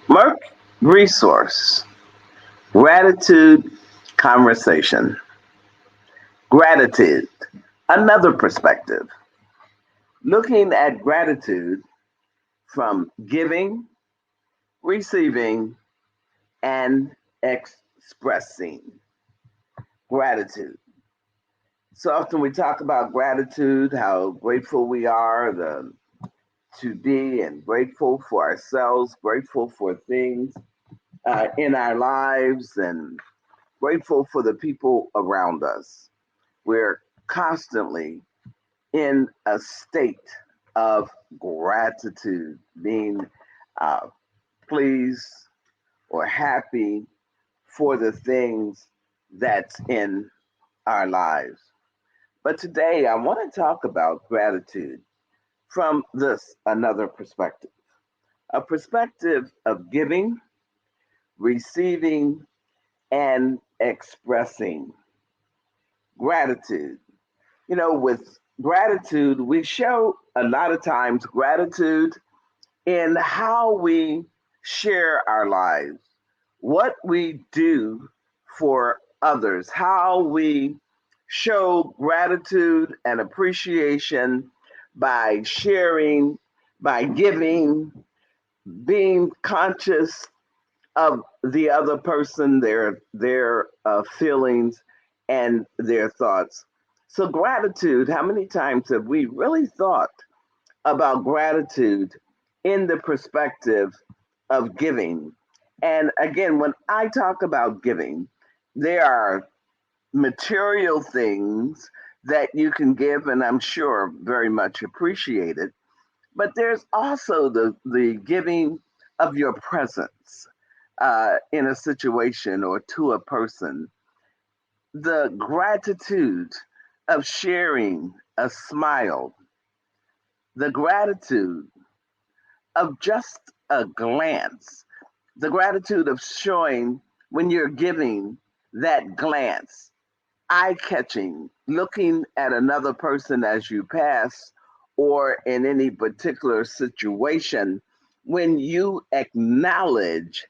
Merc Resource Gratitude Conversation. Gratitude, another perspective. Looking at gratitude from giving, receiving, and expressing gratitude. So often we talk about gratitude, how grateful we are to be, and grateful for ourselves, grateful for things in our lives, and grateful for the people around us. We're constantly in a state of gratitude, being uh, pleased or happy for the things that's in our lives. But today I want to talk about gratitude from this another perspective, a perspective of giving, receiving, and expressing gratitude. With gratitude, we show a lot of times gratitude in how we share our lives, what we do for others, how we show gratitude and appreciation by sharing, by giving, being conscious of the other person, their feelings and their thoughts. So gratitude, how many times have we really thought about gratitude in the perspective of giving? And again, when I talk about giving, there are material things that you can give, and I'm sure very much appreciated. But there's also the giving of your presence in a situation or to a person, the gratitude of sharing a smile, the gratitude of just a glance, the gratitude of showing when you're giving that glance, eye catching, looking at another person as you pass, or in any particular situation, when you acknowledge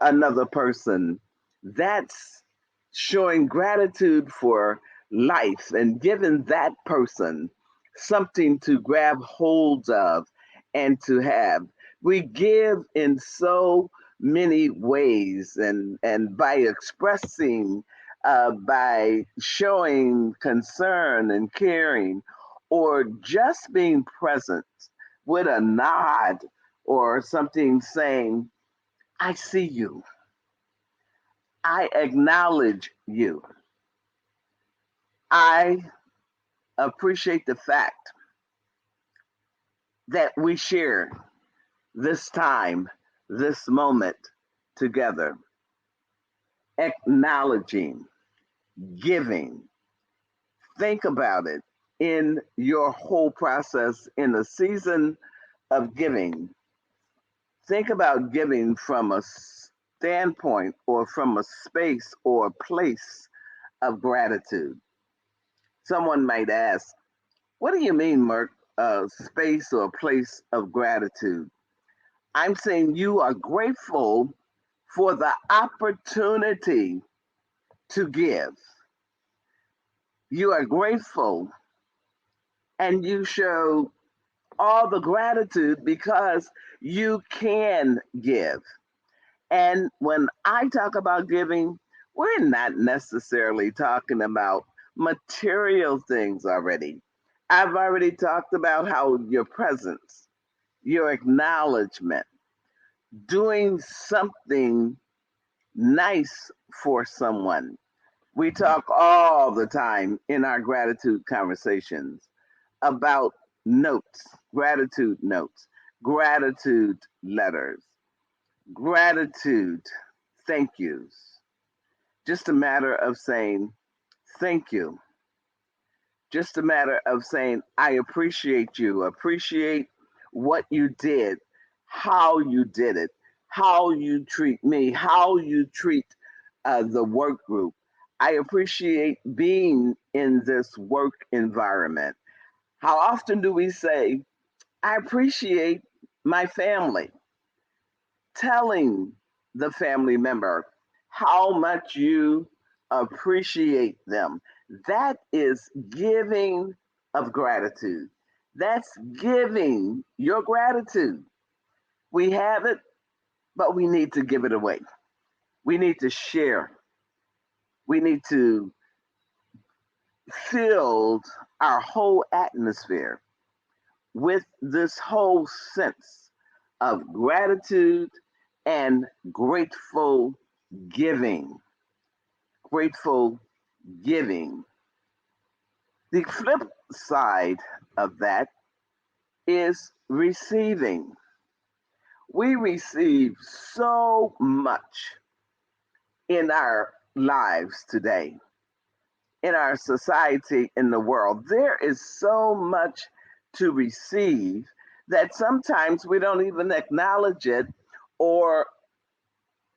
another person, that's showing gratitude for life and giving that person something to grab hold of and to have. We give in so many ways, and by expressing, by showing concern and caring, or just being present with a nod or something saying, I see you, I acknowledge you, I appreciate the fact that we share this time, this moment together, acknowledging, giving. Think about it in your whole process in the season of giving. Think about giving from a standpoint or from a space or a place of gratitude. Someone might ask, what do you mean, Merck? Space or place of gratitude? I'm saying you are grateful for the opportunity to give. You are grateful and you show all the gratitude because you can give. And when I talk about giving, we're not necessarily talking about material things already. I've already talked about how your presence, your acknowledgement, doing something nice for someone. We talk all the time in our gratitude conversations about notes, gratitude letters, gratitude thank yous. Just a matter of saying thank you. Just a matter of saying, I appreciate you, appreciate what you did, how you did it, how you treat me, how you treat the work group. I appreciate being in this work environment. How often do we say, I appreciate my family? telling the family member how much you appreciate them. That is giving of gratitude. That's giving your gratitude. We have it, but we need to give it away. We need to share. We need to fill our whole atmosphere with this whole sense of gratitude and grateful giving. Grateful giving. The flip side of that is receiving. We receive so much in our lives today, in our society, in the world. There is so much to receive that sometimes we don't even acknowledge it or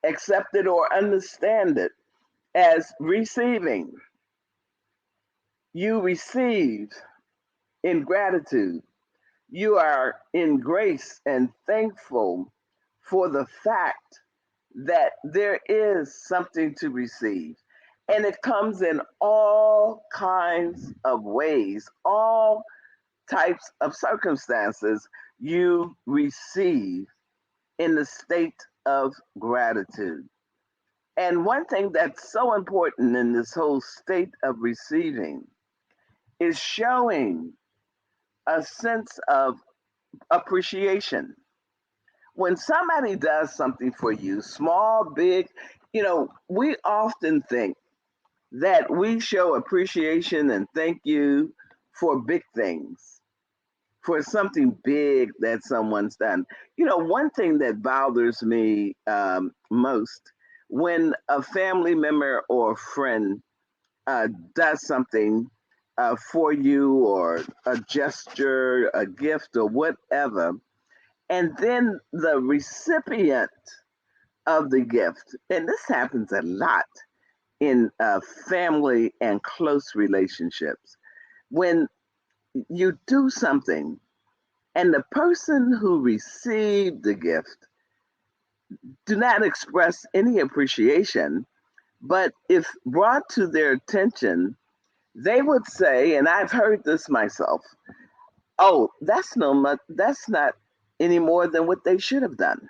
accept it or understand it as receiving. You receive in gratitude. You are in grace and thankful for the fact that there is something to receive. And it comes in all kinds of ways, all types of circumstances you receive in the state of gratitude. And one thing that's so important in this whole state of receiving is showing a sense of appreciation. When somebody does something for you, small, big, we often think that we show appreciation and thank you for big things, for something big that someone's done. One thing that bothers me most when a family member or friend does something for you, or a gesture, a gift, or whatever, and then the recipient of the gift, and this happens a lot in family and close relationships, when you do something and the person who received the gift do not express any appreciation, but if brought to their attention, they would say, and I've heard this myself, oh, that's not any more than what they should have done.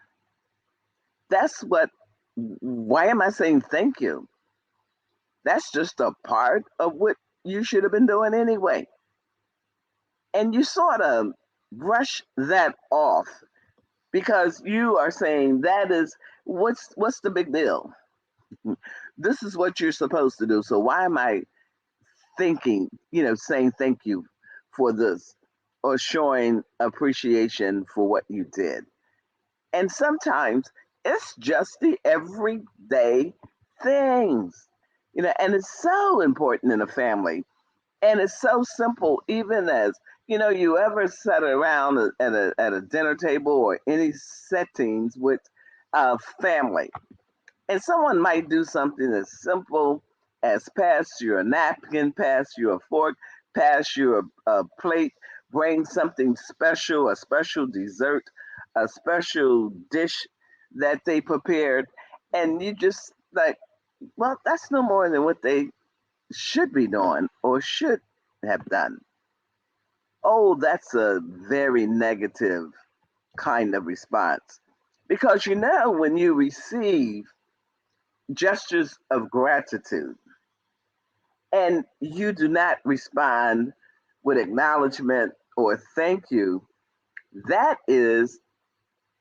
That's what, why am I saying thank you? That's just a part of what you should have been doing anyway. And you sort of brush that off because you are saying that is, what's the big deal? This is what you're supposed to do. So why am I thinking, saying thank you for this or showing appreciation for what you did? And sometimes it's just the everyday things, and it's so important in a family. And it's so simple, even as, you ever sat around at a dinner table or any settings with a family, and someone might do something as simple as pass you a napkin, pass you a fork, pass you a plate, bring something special, a special dessert, a special dish that they prepared. And you just like, well, that's no more than what they should be doing or should have done. Oh, that's a very negative kind of response. Because when you receive gestures of gratitude and you do not respond with acknowledgement or thank you, that is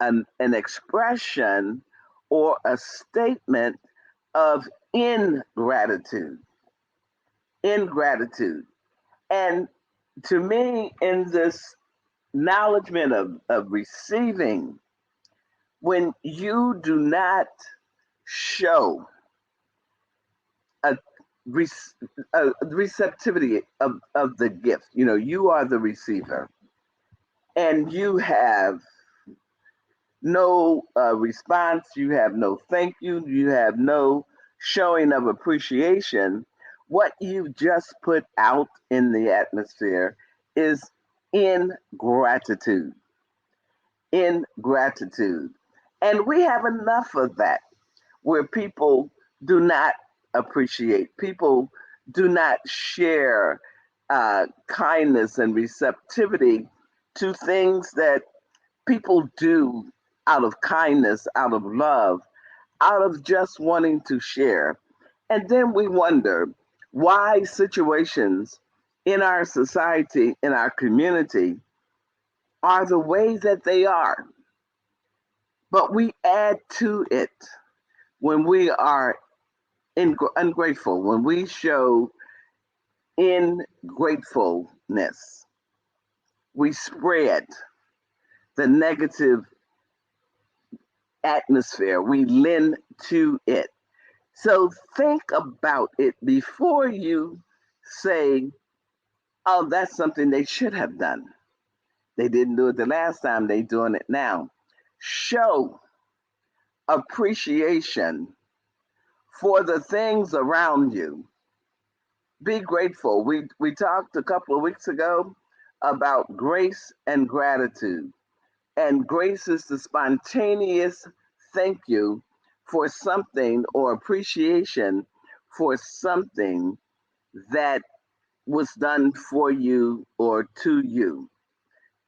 an expression or a statement of ingratitude. Ingratitude. And to me, in this acknowledgement of receiving, when you do not show a, a receptivity of the gift, you are the receiver, and you have no response, you have no thank you, you have no showing of appreciation, what you just put out in the atmosphere is ingratitude. Ingratitude. And we have enough of that where people do not appreciate, people do not share kindness and receptivity to things that people do out of kindness, out of love, out of just wanting to share. And then we wonder why situations in our society, in our community, are the way that they are. But we add to it when we are ungrateful, when we show ingratefulness, we spread the negative atmosphere, we lend to it. So think about it before you say, oh, that's something they should have done. They didn't do it the last time, they're doing it now. Show appreciation for the things around you. Be grateful. We talked a couple of weeks ago about grace and gratitude. And grace is the spontaneous thank you for something or appreciation for something that was done for you or to you.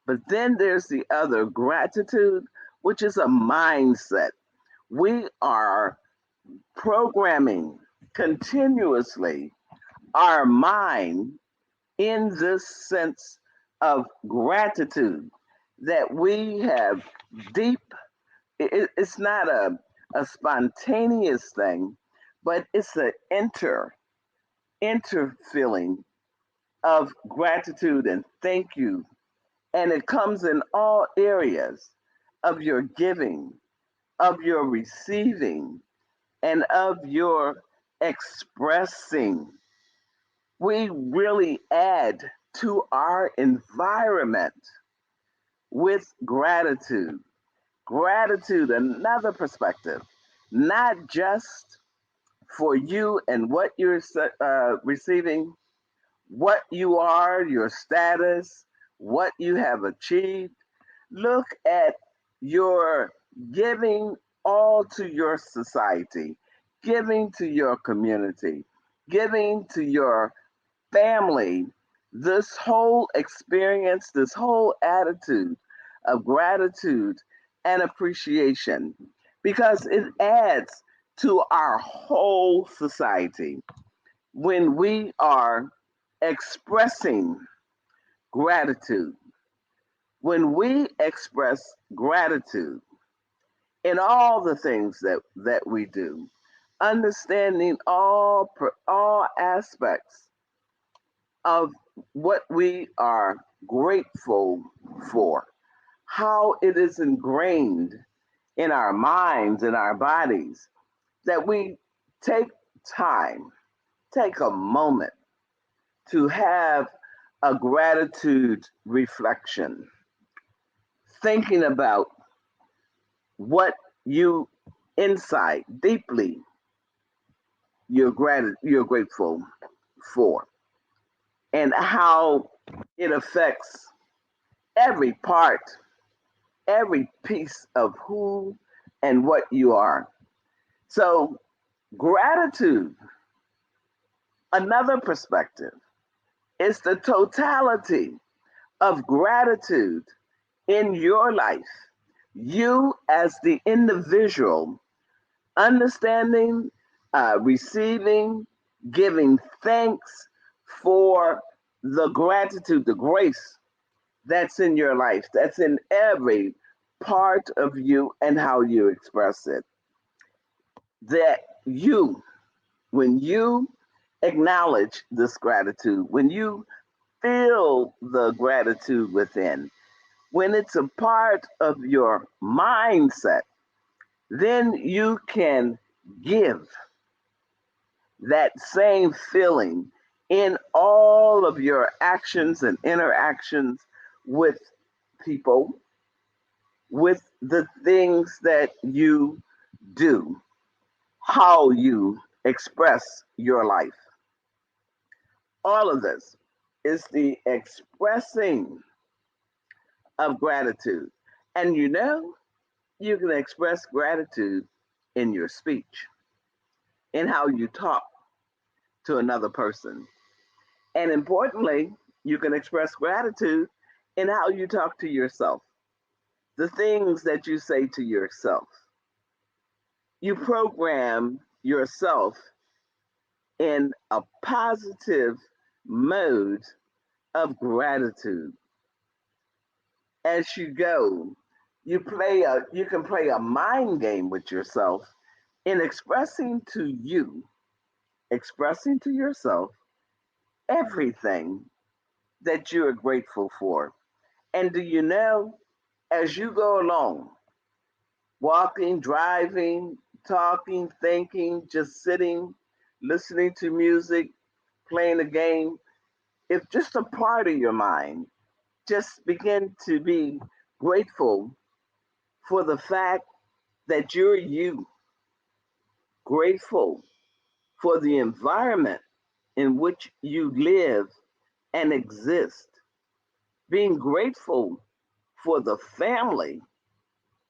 But then there's the other gratitude, which is a mindset. We are programming continuously our mind in this sense of gratitude that we have deep, it's not a spontaneous thing, but it's an inter feeling of gratitude and thank you. And it comes in all areas of your giving, of your receiving, and of your expressing. We really add to our environment with gratitude. Gratitude, another perspective, not just for you and what you're receiving, what you are, your status, what you have achieved. Look at your giving all to your society, giving to your community, giving to your family, this whole experience, this whole attitude of gratitude and appreciation, because it adds to our whole society when we are expressing gratitude. When we express gratitude in all the things that we do, understanding all aspects of what we are grateful for, how it is ingrained in our minds and our bodies, that we take time, take a moment to have a gratitude reflection, thinking about what you inside deeply you're grateful for, and how it affects every part, every piece of who and what you are. So, gratitude, another perspective, is the totality of gratitude in your life. You, as the individual, understanding, receiving, giving thanks for the gratitude, the grace that's in your life, that's in every part of you and how you express it. That you, when you acknowledge this gratitude, when you feel the gratitude within, when it's a part of your mindset, then you can give that same feeling in all of your actions and interactions with people, with the things that you do, how you express your life. All of this is the expressing of gratitude. And you know, You can express gratitude in your speech, in how you talk to another person. And importantly, you can express gratitude in how you talk to yourself, the things that you say to yourself. You program yourself in a positive mode of gratitude. As you go, you can play a mind game with yourself in expressing to yourself everything that you are grateful for. And do you know, as you go along, walking, driving, talking, thinking, just sitting, listening to music, playing a game, if just a part of your mind just begin to be grateful for the fact that you're you, grateful for the environment in which you live and exist, being grateful for the family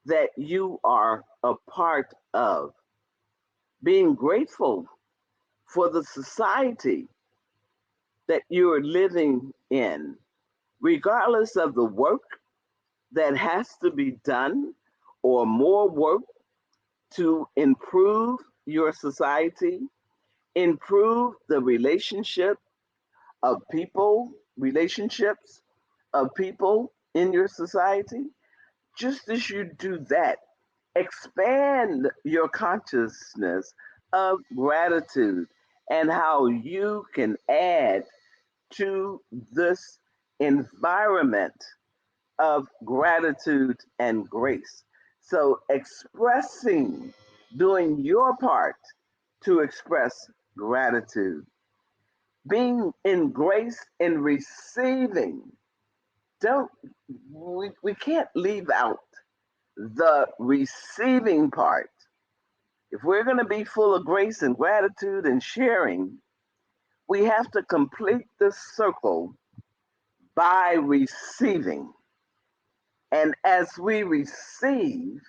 that you are a part of, being grateful for the society that you are living in, regardless of the work that has to be done or more work to improve your society, improve the relationships of people in your society. Just as you do that, expand your consciousness of gratitude and how you can add to this environment of gratitude and grace. So, doing your part to express gratitude, being in grace and receiving. Don't we can't leave out the receiving part. If we're going to be full of grace and gratitude and sharing, we have to complete the circle by receiving. And as we receive,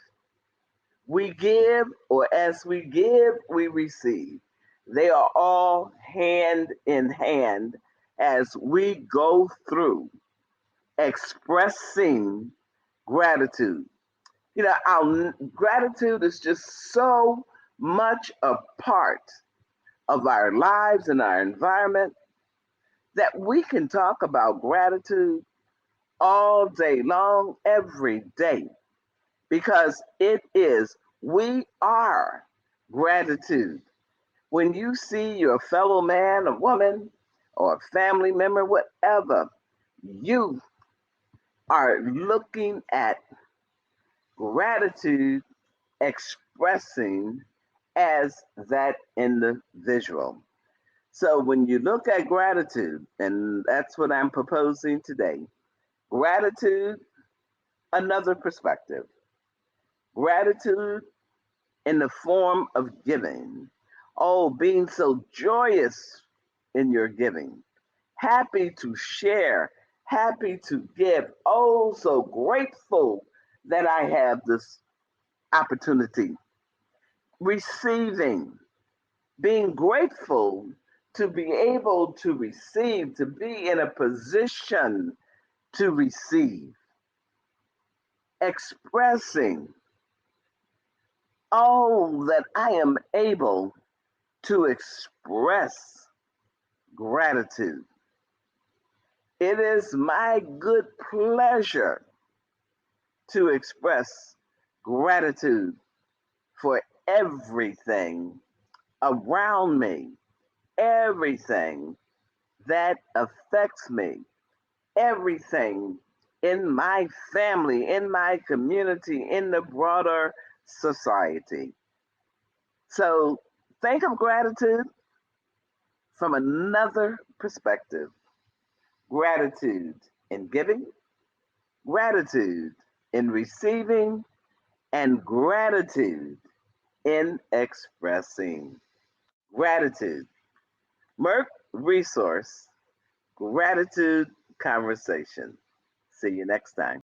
we give, or as we give, we receive. They are all hand in hand as we go through expressing gratitude. You know, our gratitude is just so much a part of our lives and our environment that we can talk about gratitude all day long, every day, because we are gratitude. When you see your fellow man or woman or family member, whatever, you are looking at gratitude expressing as that individual. So when you look at gratitude, and that's what I'm proposing today, gratitude, another perspective, gratitude in the form of giving. Oh, being so joyous in your giving, happy to share, happy to give. Oh, so grateful that I have this opportunity. Receiving, being grateful to be able to receive, to be in a position to receive. Expressing, oh, that I am able to express gratitude. It is my good pleasure to express gratitude for everything around me, everything that affects me, everything in my family, in my community, in the broader society. So think of gratitude from another perspective, gratitude in giving, gratitude in receiving, and gratitude in expressing. Gratitude. Merck Resource Gratitude Conversation. See you next time.